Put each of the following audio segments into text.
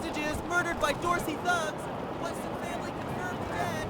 hostages murdered by Dorsey thugs. Weston family confirmed dead.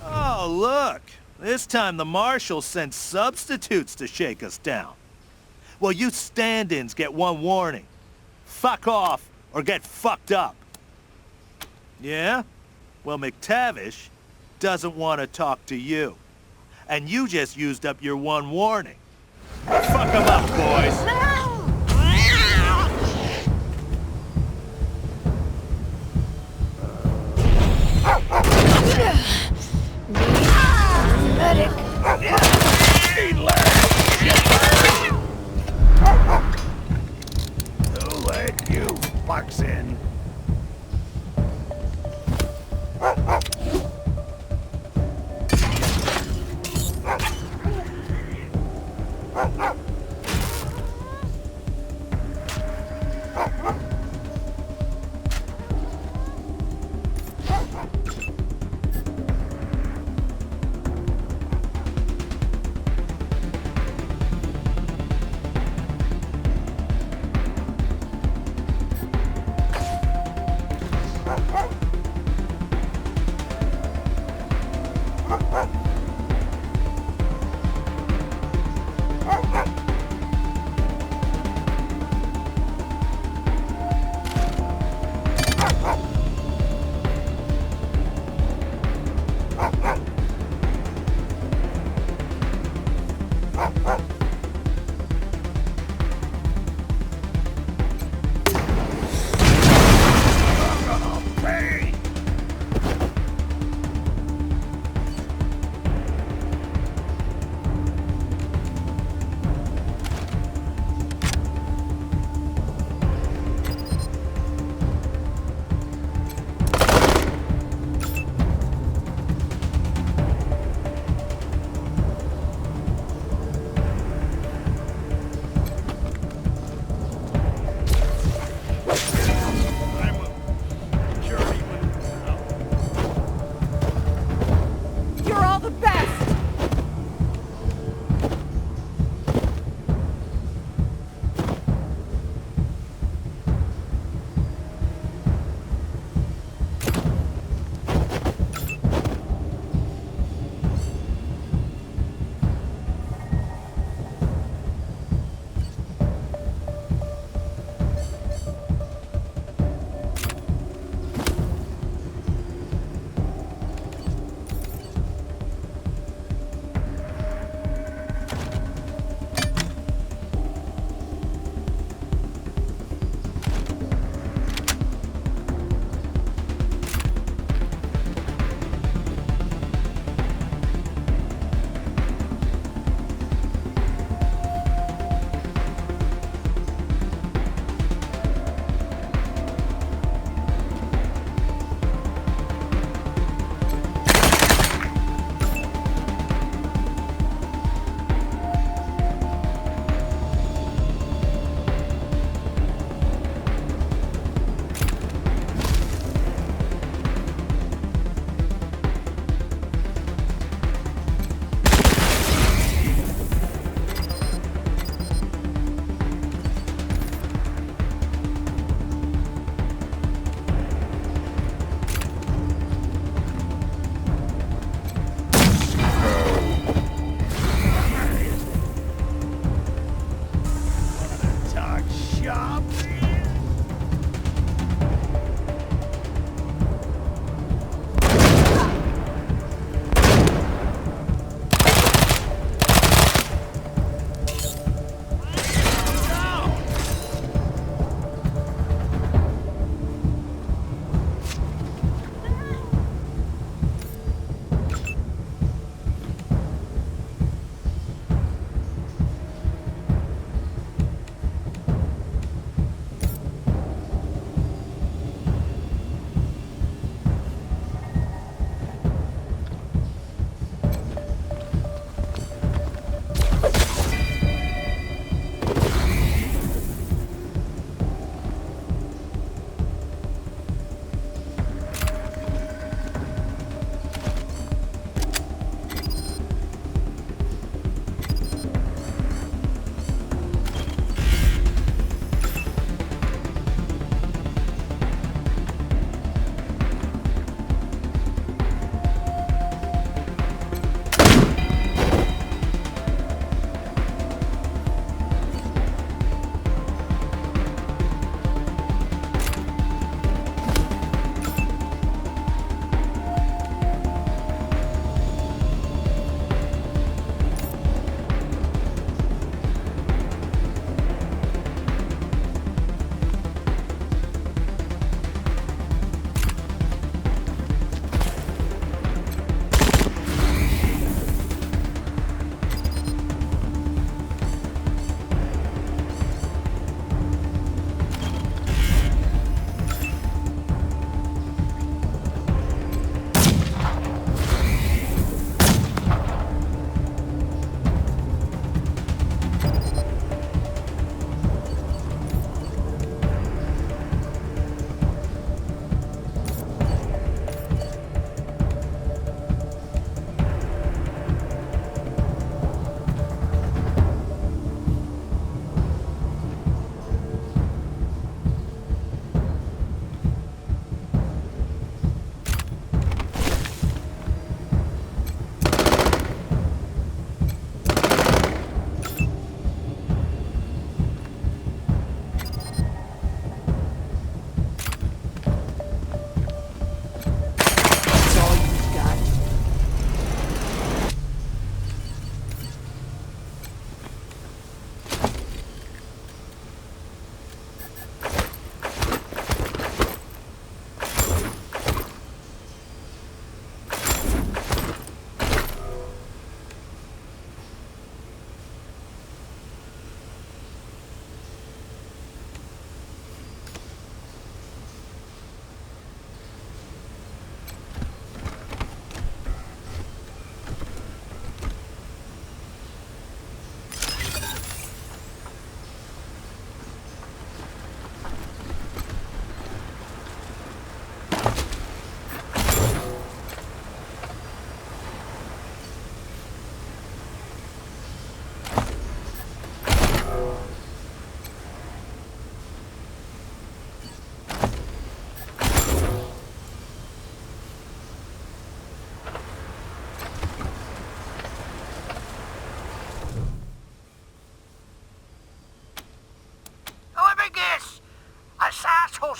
Oh, look! This time the marshal sent substitutes to shake us down. Well, you stand-ins get one warning. Fuck off, or get fucked up. Yeah? Well, McTavish doesn't want to talk to you. And you just used up your one warning. Fuck 'em up, boys! Medic. Who let you fucks in?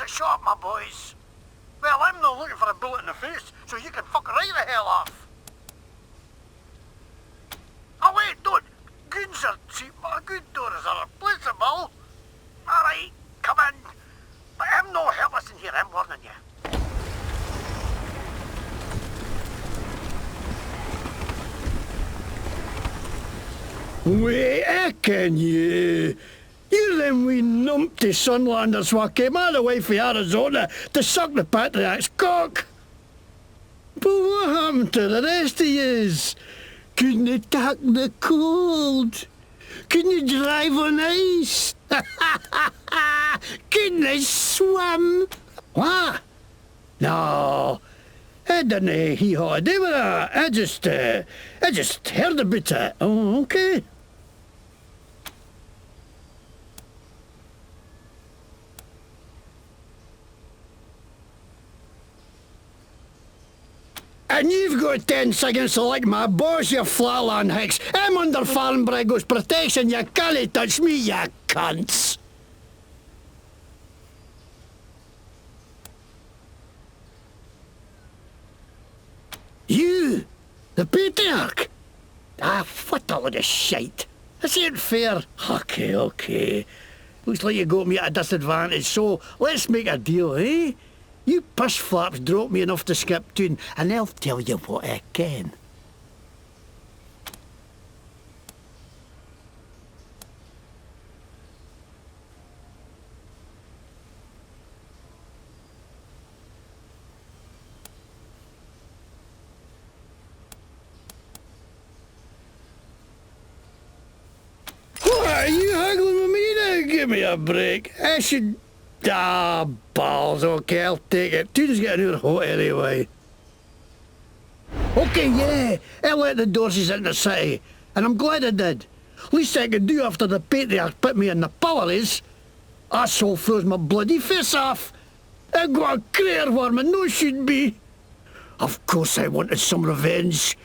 shot, my boys. Well, I'm not looking for a bullet in the face, so you can fuck right the hell off. Oh wait, don't. Goons are cheap, but good doors are replaceable. Alright, come in. But I'm no helpless in here, I'm warning you. Wait, can you? You're them wee numpty Sunlanders wha came all the way from Arizona to suck the Patriarch's cock. But what happened to the rest of yous? Couldn't you tack the cold? Couldn't you drive on ice? Couldn't you swim? What? No, I didn't hee-haw to do with that. I just heard about it. Oh, okay. And you've got 10 seconds to lick my boss, you flatland hicks. I'm under Farm Brygo's protection. You can't touch me, you cunts. You? The patriarch? Ah, what a load of shite. This ain't fair. Okay. Looks like you got me at a disadvantage, so let's make a deal, eh? You piss flaps drop me enough to skip toon, and I'll tell you what I can. What, are you haggling with me now? Give me a break. I should... Ah, balls. Okay, I'll take it. Toon's getting out hot anyway. Okay, yeah, I let the Dorseys into the city, and I'm glad I did. Least I could do after the Patriarch put me in the pillories. Asshole froze my bloody face off. I got a crater where my nose should be. Of course I wanted some revenge.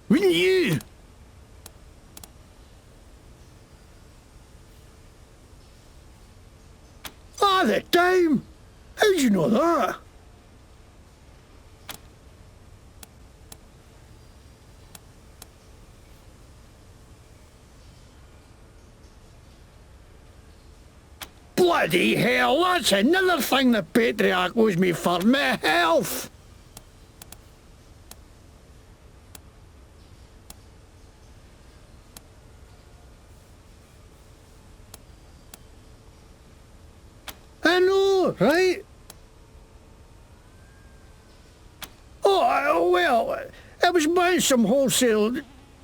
Wouldn't you? Ah, the time! How'd you know that? Bloody hell, that's another thing the Patriarch owes me for my health! I know, right? Oh, well, I was buying some wholesale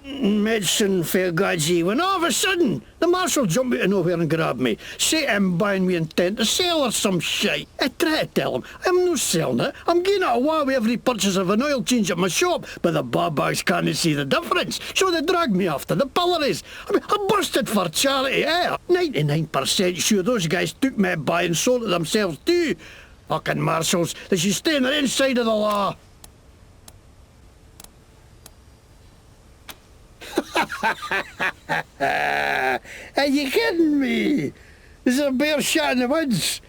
medicine for Gadsy when all of a sudden the marshal jumped out of nowhere and grabbed me. Say I'm buying me intent to sell or some shite. I try to tell him I'm not selling it. I'm getting it away with every purchase of an oil change at my shop, but the babags can't see the difference, so they dragged me off to the pillories. I busted for charity, eh? 99% sure those guys took me by and sold it themselves too. Fucking marshals, they should stay on their inside of the law. Are you kidding me? There's a bear shot in the woods.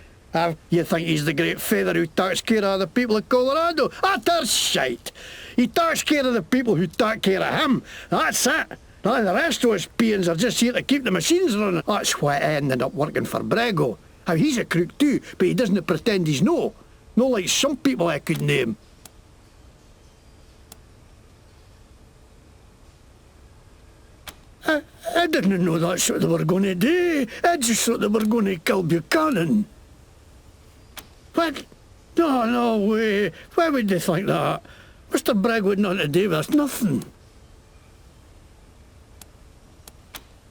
You think he's the great feather who takes care of the people of Colorado? That's shite. He takes care of the people who take care of him. That's it. Now the rest of us peons are just here to keep the machines running. That's why I ended up working for Brygo. How he's a crook too, but he doesn't pretend he's no. No like some people I could name. I didn't know that's what they were going to do. I just thought they were going to kill Buchanan. What? No way. Why would they think that? Mr. Bragg would nothing to do with us, nothing.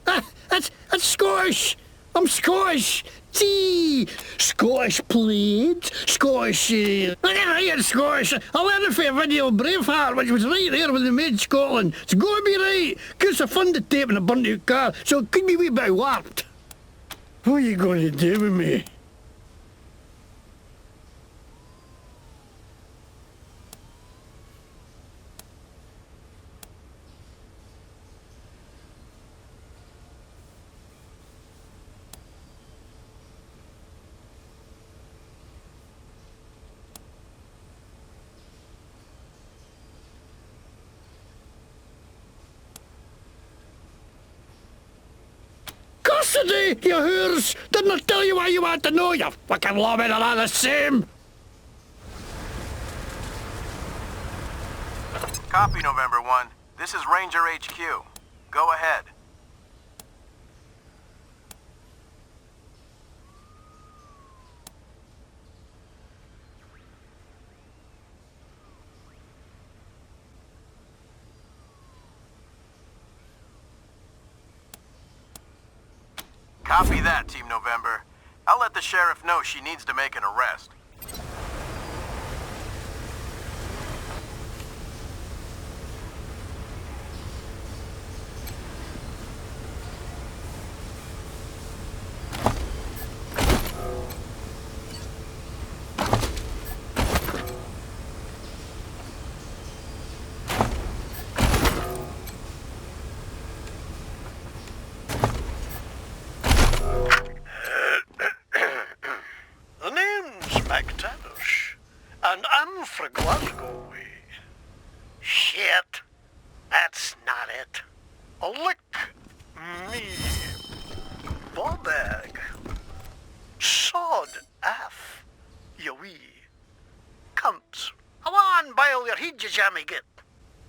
That's Scottish. I'm Scottish. See, Scottish played, Scottish... Look at here, Scottish. I learned it from a video of Braveheart, which was right there when they made Scotland. It's got to be right. Because I funded tape in a burnt out car, so it could be a wee bit warped. What are you going to do with me? Steady, you whores! Didn't I tell you what you want to know, you fucking lawmen are all the same! Copy, November 1. This is Ranger HQ. Go ahead. Copy that, Team November. I'll let the sheriff know she needs to make an arrest. And I'm fra Glasgow way. Shit. That's not it. Lick me. Ballbag. Sod aff. You wee. Cunts. Come on, bile your heed, you jammy git.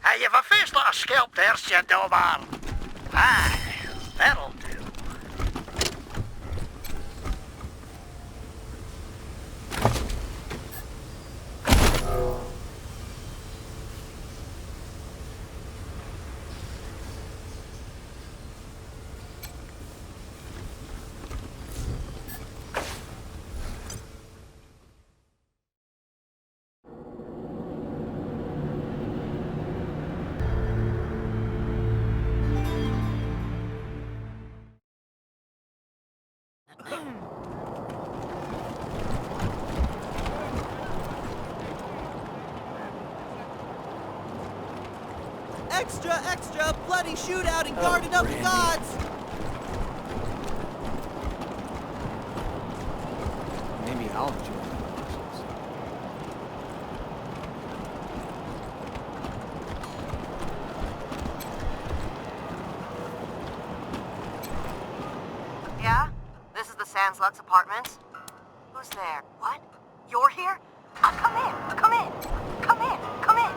Hey, you've a face like a scalp there, you dobar. Aye, that'll do. Extra, extra! Bloody shootout in Garden of the Gods! Maybe I'll enjoy the Marshals. Yeah? This is the Sandslug's apartment? Who's there? What? You're here? Come in! Come in! Come in! Come in!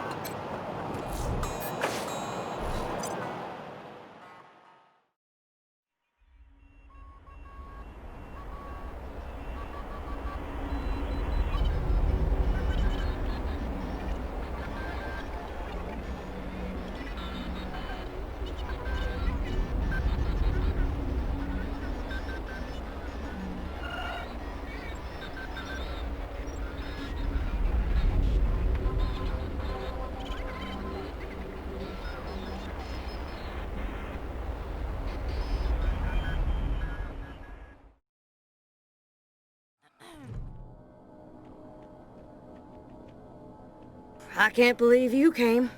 I can't believe you came.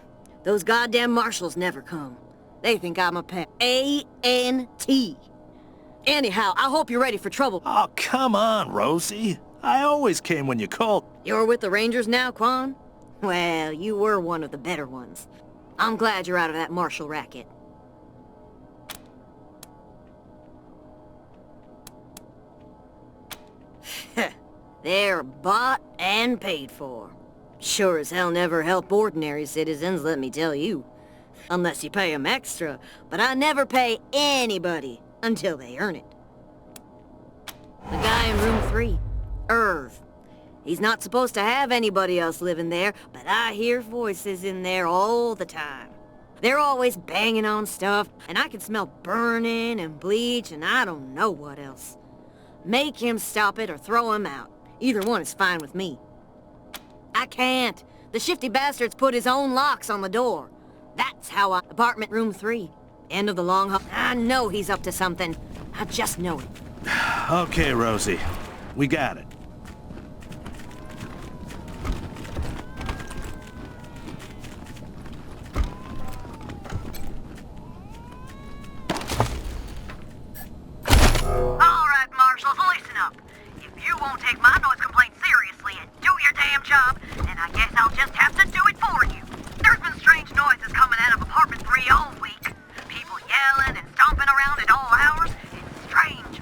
Those goddamn marshals never come. They think I'm a pet. A-N-T. Anyhow, I hope you're ready for trouble. Oh, come on, Rosie. I always came when you called. You're with the Rangers now, Quan? Well, you were one of the better ones. I'm glad you're out of that marshal racket. They're bought and paid for. Sure as hell never help ordinary citizens, let me tell you. Unless you pay them extra, but I never pay anybody until they earn it. The guy in room 3, Irv. He's not supposed to have anybody else living there, but I hear voices in there all the time. They're always banging on stuff, and I can smell burning and bleach and I don't know what else. Make him stop it or throw him out. Either one is fine with me. I can't. The shifty bastard's put his own locks on the door. That's how I... Apartment room 3. End of the long haul. I know he's up to something. I just know it. Okay, Rosie. We got it. All right, marshals, listen up. If you won't take my noise complaint seriously and do your damn job, then I guess I'll just have to do it for you. There's been strange noises coming out of apartment 3 all week. People yelling and stomping around at all hours. It's strange.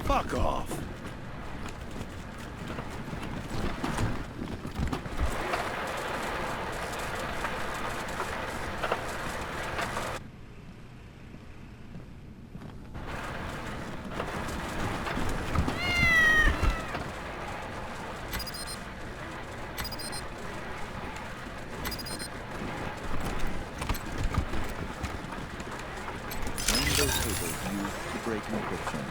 Fuck off. Those tables used to break encryption.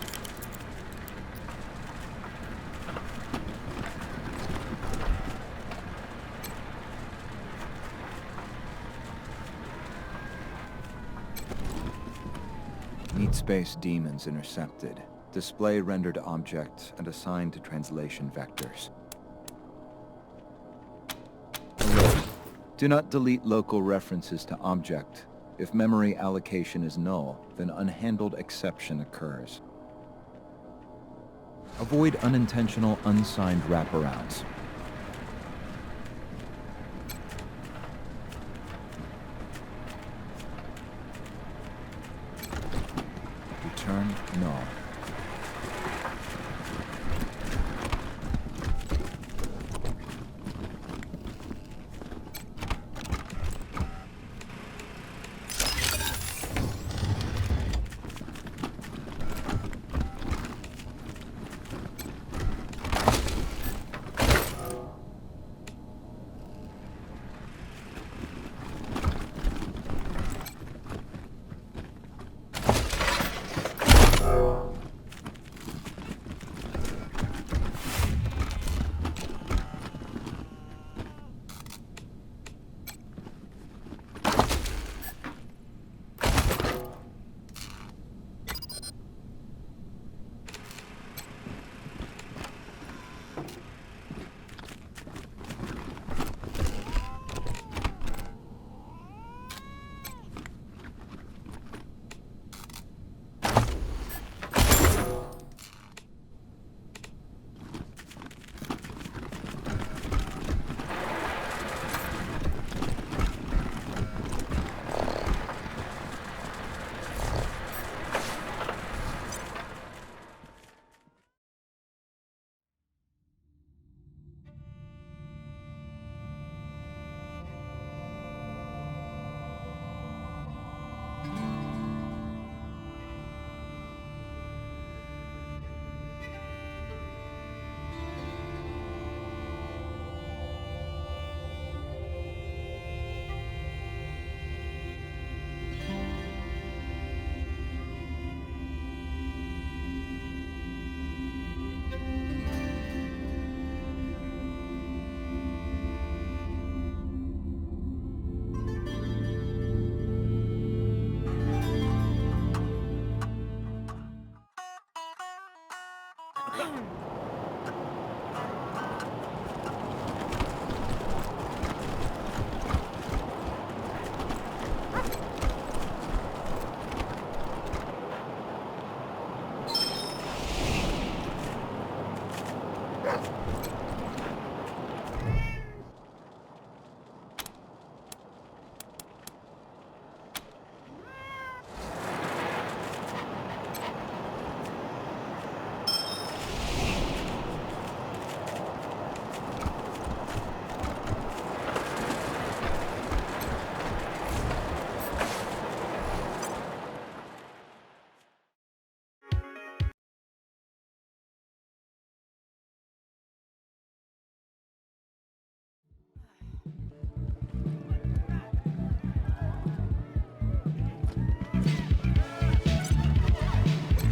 Need space demons intercepted. Display rendered object and assigned to translation vectors. Alert. Do not delete local references to object. If memory allocation is null, then unhandled exception occurs. Avoid unintentional, unsigned wraparounds. Return null.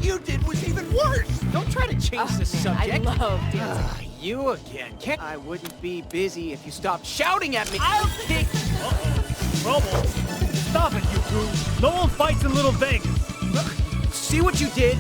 You did was even worse! Don't try to change the subject. I love dancing. You again. Can't I wouldn't be busy if you stopped shouting at me. I'll kick. Trouble. Stop it, you two. No one fights in Little Vegas. See what you did?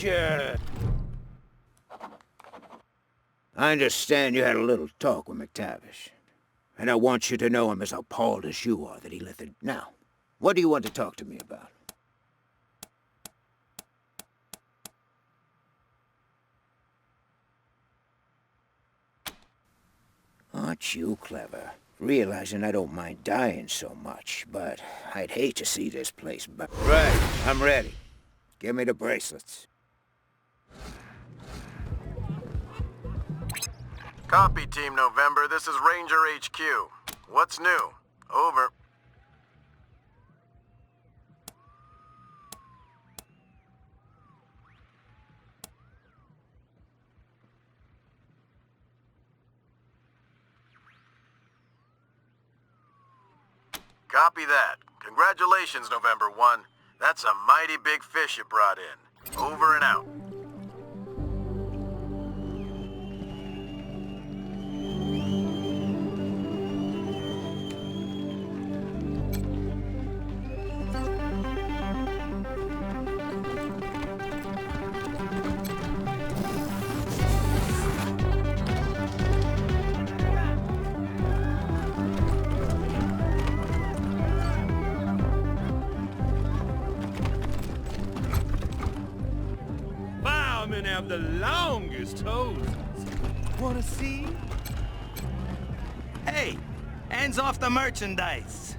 Ranger! I understand you had a little talk with McTavish. And I want you to know I'm as appalled as you are that he let it. Now, what do you want to talk to me about? Aren't you clever? Realizing I don't mind dying so much, but I'd hate to see this place burn. Right, I'm ready. Give me the bracelets. Copy, Team November. This is Ranger HQ. What's new? Over. Copy that. Congratulations, November 1. That's a mighty big fish you brought in. Over and out. Firemen have the longest hoses. Wanna see? Hey, hands off the merchandise.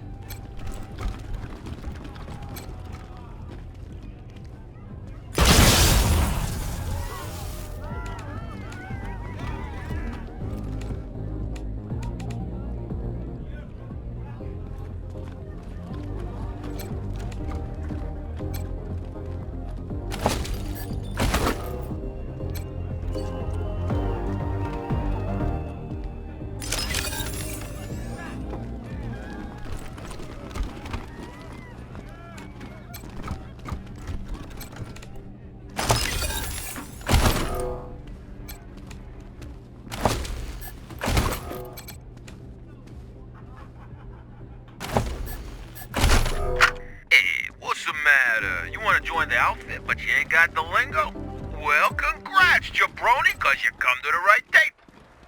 Join the outfit, but you ain't got the lingo? Well, congrats, jabroni, cause you come to the right tape.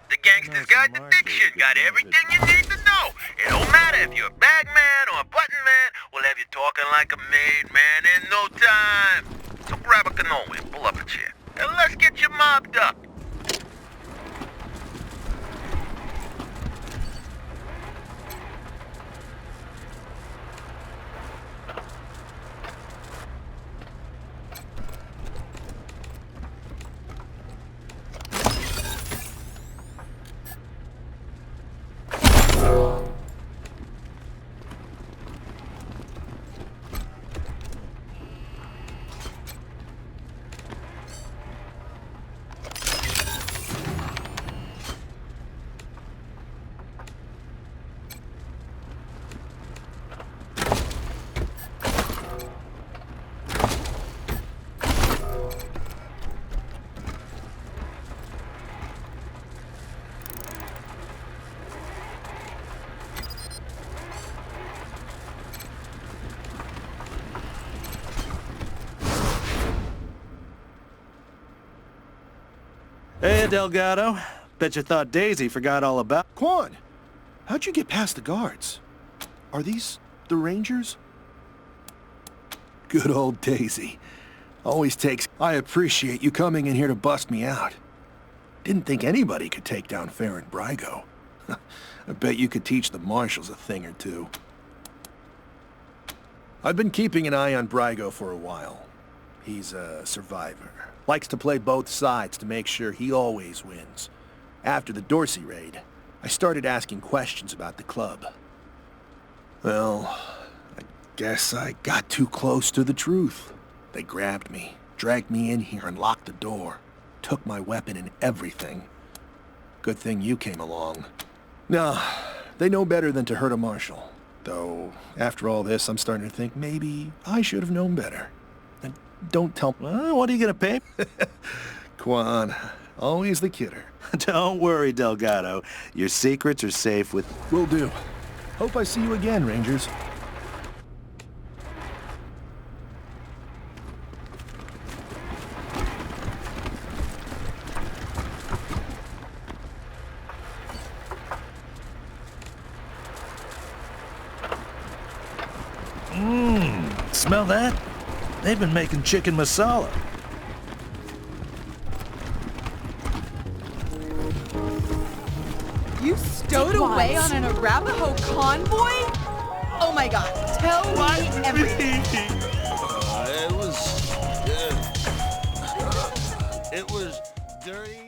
The Gangster's Guide to Diction got everything you need to know. It don't matter if you're a bagman or a button man, we'll have you talking like a made man in no time. So grab a cannoli and pull up a chair, and let's get you mobbed up. Hey, Delgado. Bet you thought Daisy forgot all about... Quan, how'd you get past the guards? Are these the Rangers? Good old Daisy. Always takes... I appreciate you coming in here to bust me out. Didn't think anybody could take down Farron Brygo. I bet you could teach the marshals a thing or two. I've been keeping an eye on Brygo for a while. He's a survivor. Likes to play both sides to make sure he always wins. After the Dorsey raid, I started asking questions about the club. Well, I guess I got too close to the truth. They grabbed me, dragged me in here and locked the door. Took my weapon and everything. Good thing you came along. No, they know better than to hurt a marshal. Though, after all this, I'm starting to think maybe I should have known better. And don't tell... Well, what are you gonna pay? Quan, always the kidder. Don't worry, Delgado. Your secrets are safe with... Will do. Hope I see you again, Rangers. Smell that? They've been making chicken masala. You stowed away on an Arapaho convoy? Oh my god, tell me everything. It was dirty.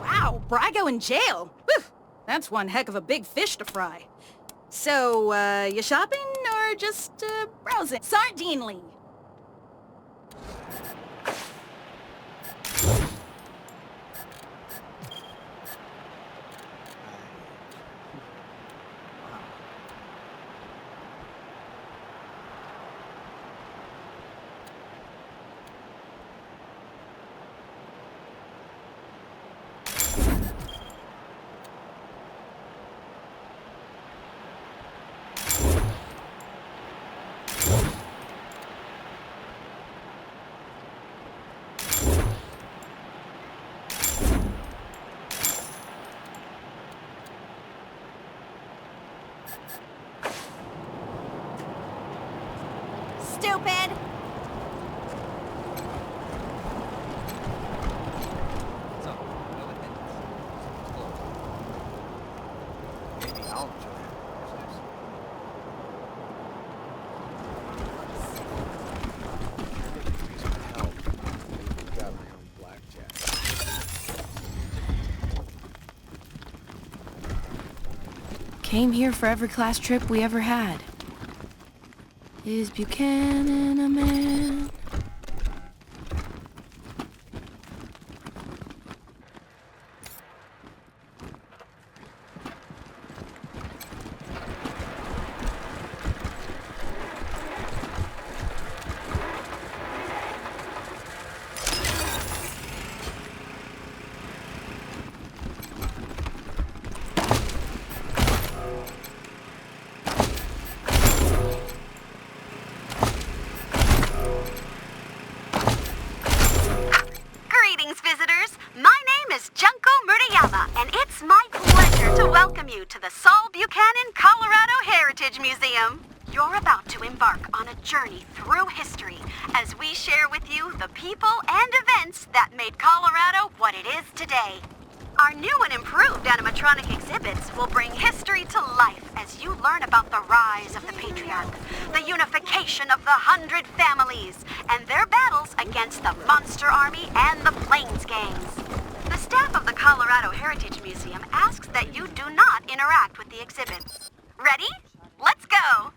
Wow, Brygo in jail. Whew, that's one heck of a big fish to fry. So, you shopping or just, browsing? Sardinely. Stupid! Maybe I'll join it. Came here for every class trip we ever had. Is Buchanan a man? You to the Saul Buchanan Colorado Heritage Museum. You're about to embark on a journey through history as we share with you the people and events that made Colorado what it is today. Our new and improved animatronic exhibits will bring history to life as you learn about the rise of the Patriarch, the unification of the 100 families, and their battles against the Monster Army and the Plains Gangs. The staff of the Colorado Heritage Museum asks that you do not interact with the exhibits. Ready? Let's go!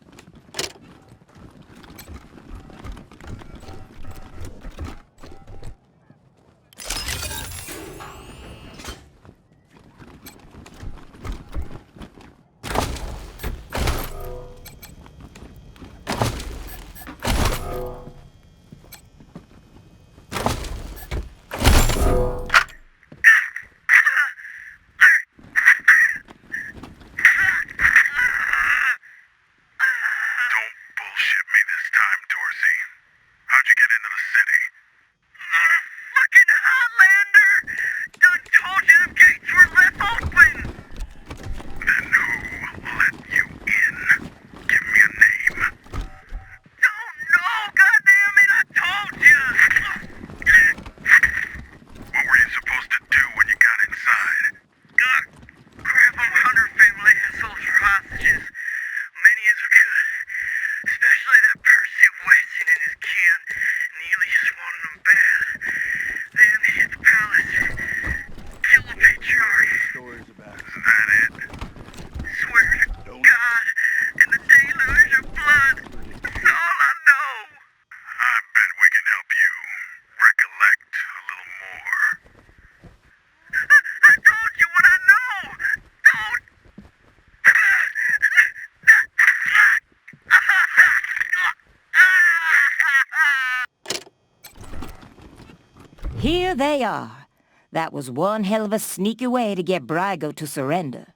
Here they are. That was one hell of a sneaky way to get Brygo to surrender.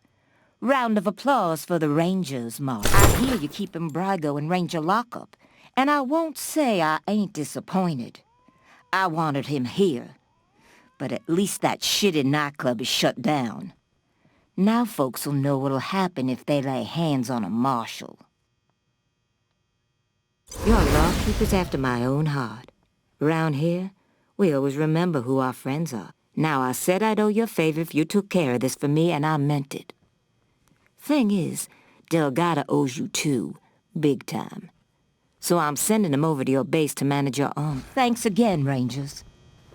Round of applause for the Rangers, Mark. I hear you keeping Brygo in Ranger lockup, and I won't say I ain't disappointed. I wanted him here. But at least that shitty nightclub is shut down. Now folks will know what'll happen if they lay hands on a marshal. You're law keepers after my own heart. Around here, we always remember who our friends are. Now, I said I'd owe you a favor if you took care of this for me, and I meant it. Thing is, Delgado owes you too, big time. So I'm sending him over to your base to manage your arm. Thanks again, Rangers.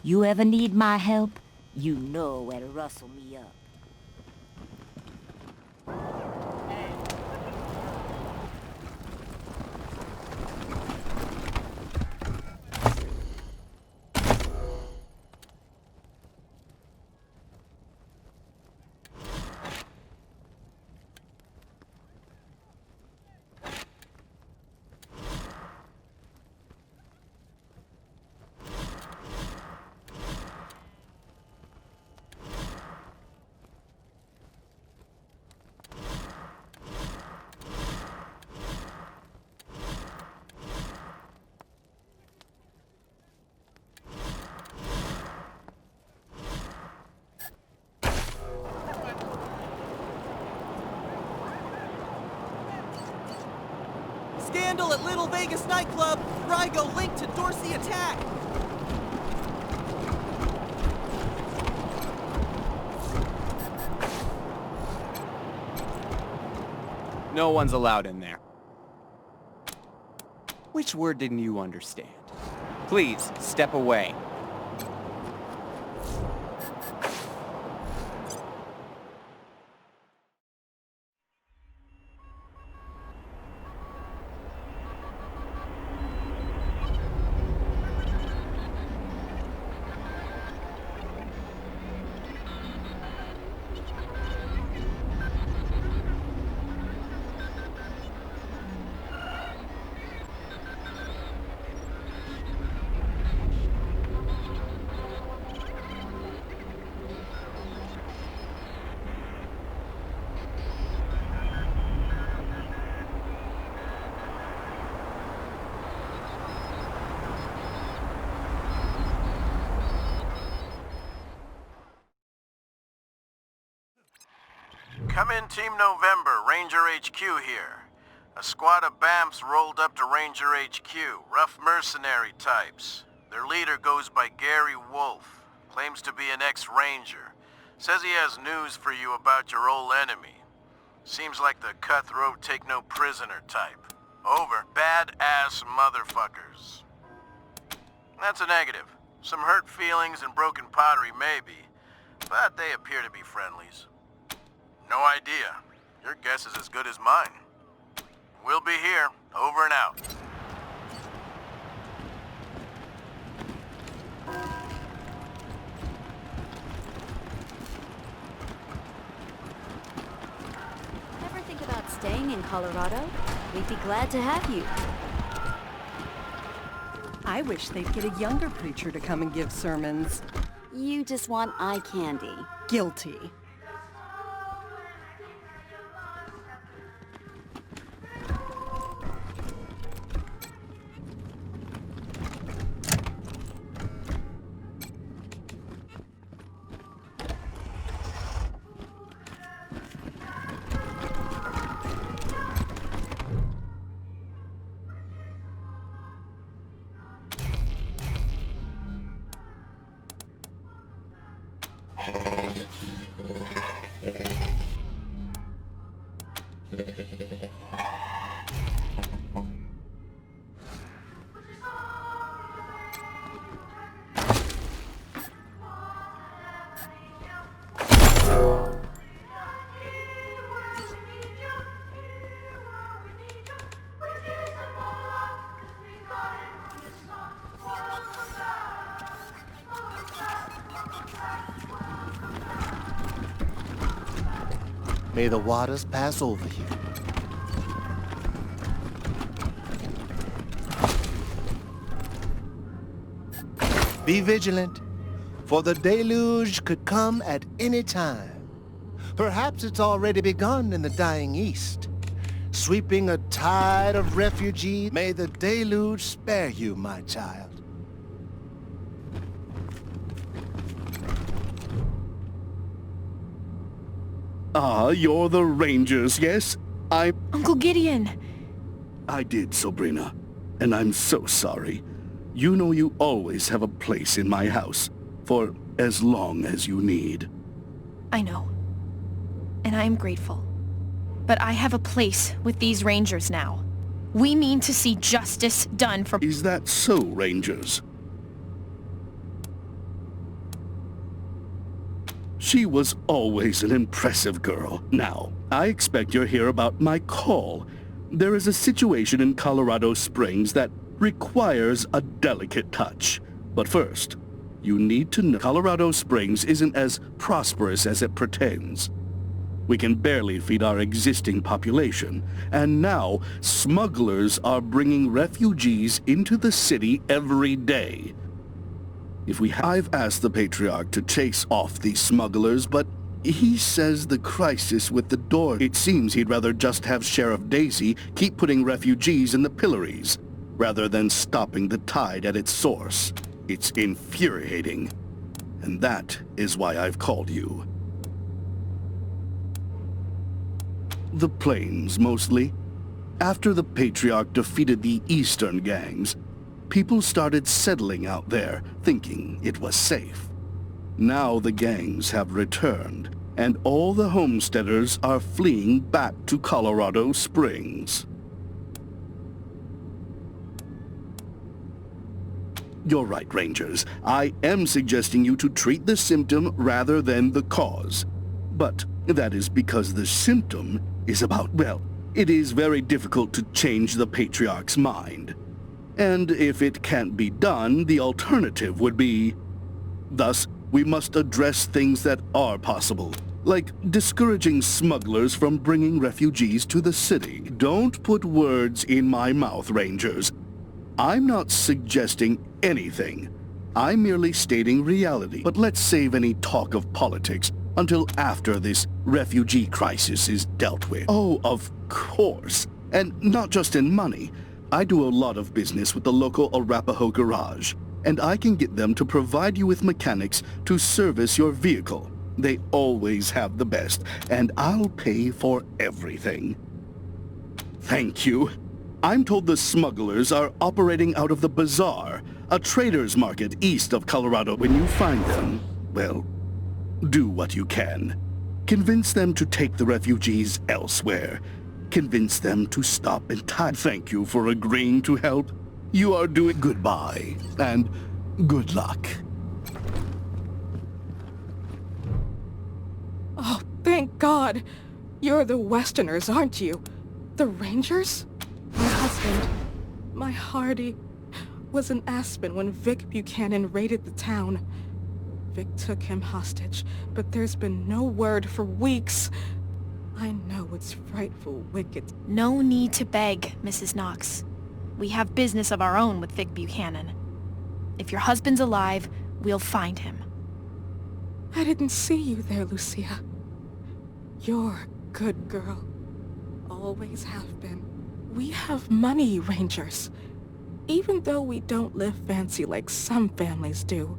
You ever need my help, you know where to rustle me up. Scandal at Little Vegas nightclub. Brygo linked to Dorsey attack. No one's allowed in there. Which word didn't you understand? Please, step away. Come in, Team November, Ranger HQ here. A squad of BAMPs rolled up to Ranger HQ, rough mercenary types. Their leader goes by Gary Wolf, claims to be an ex-Ranger. Says he has news for you about your old enemy. Seems like the cutthroat take-no-prisoner type. Over. Badass motherfuckers. That's a negative. Some hurt feelings and broken pottery maybe, but they appear to be friendlies. No idea. Your guess is as good as mine. We'll be here. Over and out. Ever think about staying in Colorado? We'd be glad to have you. I wish they'd get a younger preacher to come and give sermons. You just want eye candy. Guilty. May the waters pass over you. Be vigilant. For the deluge could come at any time. Perhaps it's already begun in the dying East. Sweeping a tide of refugees, may the deluge spare you, my child. Ah, you're the Rangers, yes? Uncle Gideon! I did, Sabrina. And I'm so sorry. You know you always have a place in my house, for as long as you need. I know. And I am grateful. But I have a place with these Rangers now. We mean to see justice done for— Is that so, Rangers? She was always an impressive girl. Now, I expect you're here about my call. There is a situation in Colorado Springs that requires a delicate touch. But first, you need to know Colorado Springs isn't as prosperous as it pretends. We can barely feed our existing population, and now smugglers are bringing refugees into the city every day. I've asked the Patriarch to chase off these smugglers, but he says the crisis with the door. It seems he'd rather just have Sheriff Daisy keep putting refugees in the pillories, rather than stopping the tide at its source. It's infuriating. And that is why I've called you. The Plains, mostly. After the Patriarch defeated the Eastern gangs, people started settling out there, thinking it was safe. Now the gangs have returned, and all the homesteaders are fleeing back to Colorado Springs. You're right, Rangers. I am suggesting you to treat the symptom rather than the cause. But that is because the symptom is about, well, it is very difficult to change the Patriarch's mind. And if it can't be done, the alternative would be... Thus, we must address things that are possible, like discouraging smugglers from bringing refugees to the city. Don't put words in my mouth, Rangers. I'm not suggesting anything. I'm merely stating reality. But let's save any talk of politics until after this refugee crisis is dealt with. Oh, of course. And not just in money. I do a lot of business with the local Arapaho garage, and I can get them to provide you with mechanics to service your vehicle. They always have the best, and I'll pay for everything. Thank you. I'm told the smugglers are operating out of the bazaar, a trader's market east of Colorado. When you find them, well, do what you can. Convince them to take the refugees elsewhere. Convince them to stop in time. Thank you for agreeing to help. You are doing goodbye, and good luck. Oh, thank God. You're the Westerners, aren't you? The Rangers? My husband, my Hardy, was in Aspen when Vic Buchanan raided the town. Vic took him hostage, but there's been no word for weeks. I know it's frightful, wicked. No need to beg, Mrs. Knox. We have business of our own with Vic Buchanan. If your husband's alive, we'll find him. I didn't see you there, Lucia. You're a good girl. Always have been. We have money, Rangers. Even though we don't live fancy like some families do,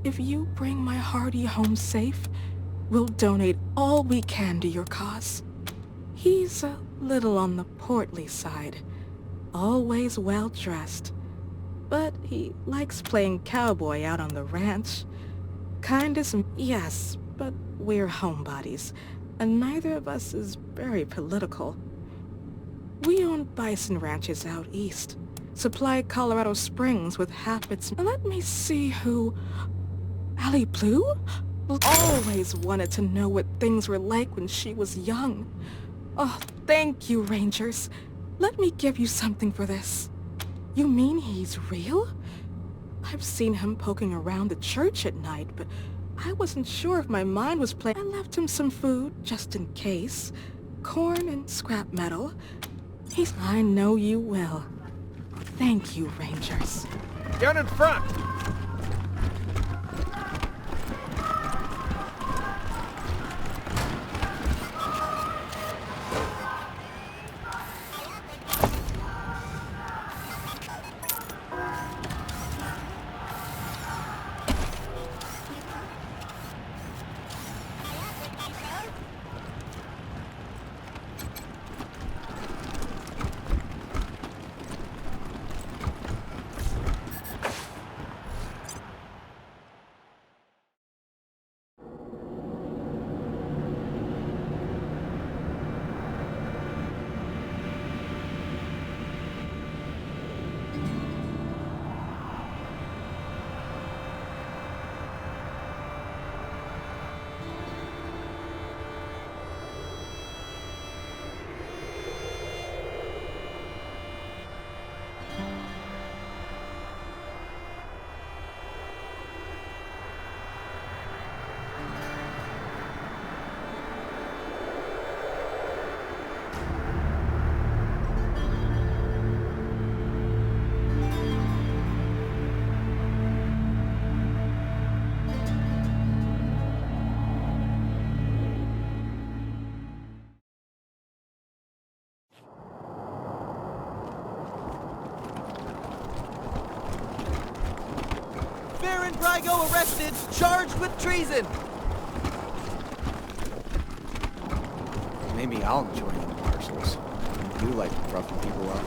if you bring my Hardy home safe, we'll donate all we can to your cause. He's a little on the portly side, always well-dressed, but he likes playing cowboy out on the ranch. Kind as... yes, but we're homebodies, and neither of us is very political. We own bison ranches out east, supply Colorado Springs with half its... Let me see who... Allie Blue? Always wanted to know what things were like when she was young. Oh, thank you, Rangers. Let me give you something for this. You mean he's real? I've seen him poking around the church at night, but I wasn't sure if my mind was playing. I left him some food, just in case. Corn and scrap metal. I know you will. Thank you, Rangers. Down in front! in Brygo arrested, charged with treason. Maybe I'll join the marshals. You like roughing people up.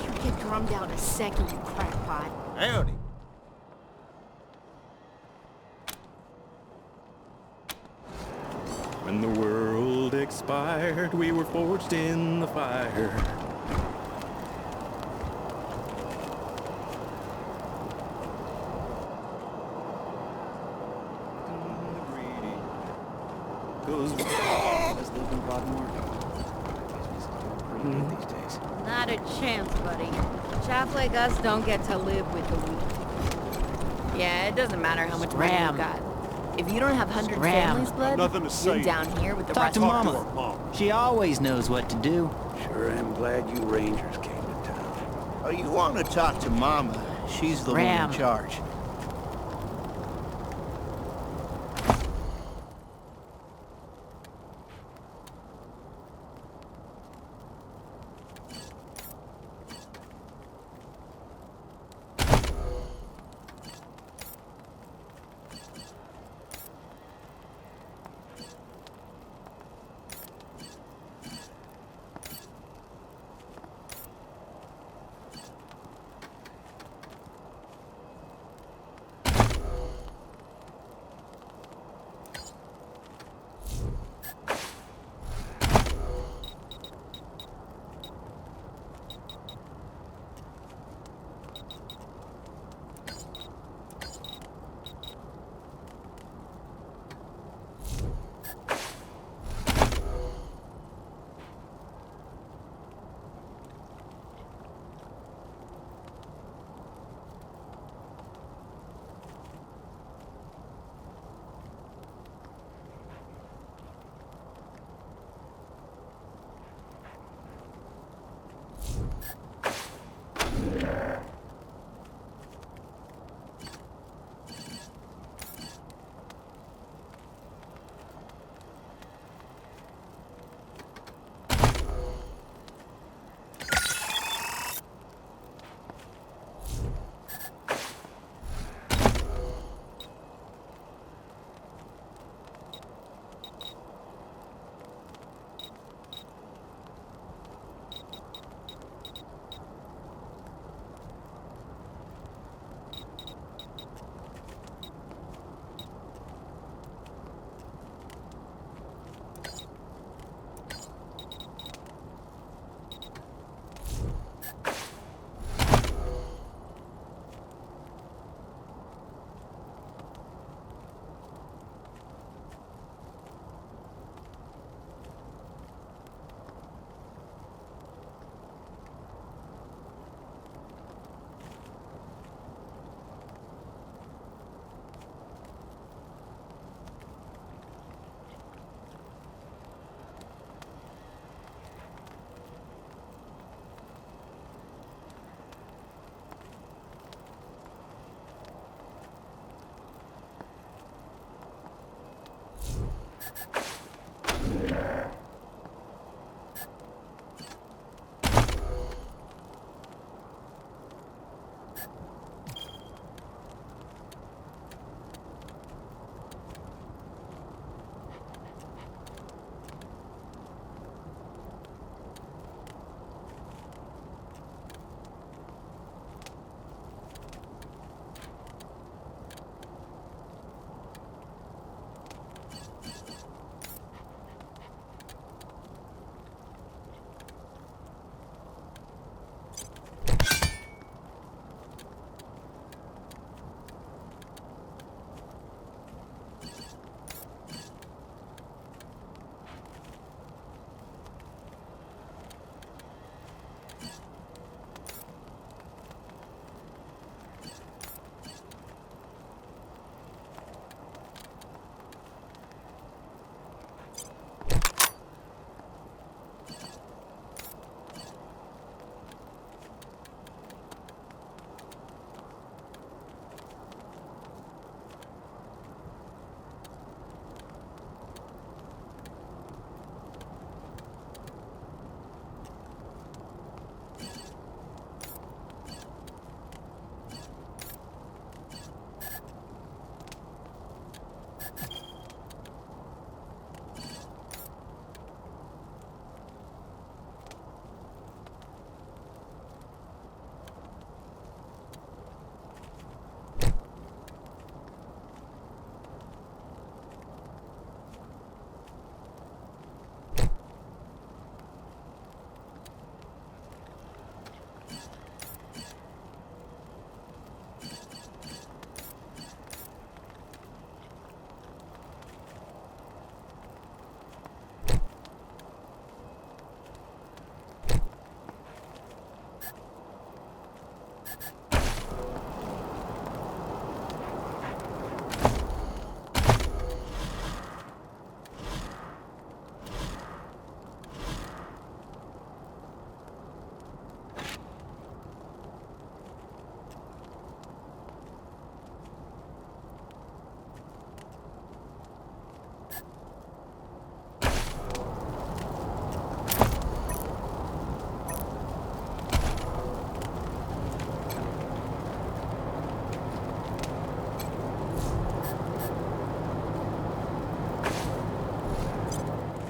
You get drummed out a second, you crackpot. Howdy. When the world expired, we were forged in the fire. Not a chance, buddy. Chaff like us don't get to live with the weak. Yeah, it doesn't matter how much money you got. If you don't have 100 families' blood, Nothing to say. you're down here with the Talk rest to of Mama. She always knows what to do. Sure am glad you Rangers came to town. Oh, you want to talk to Mama. She's the one in charge.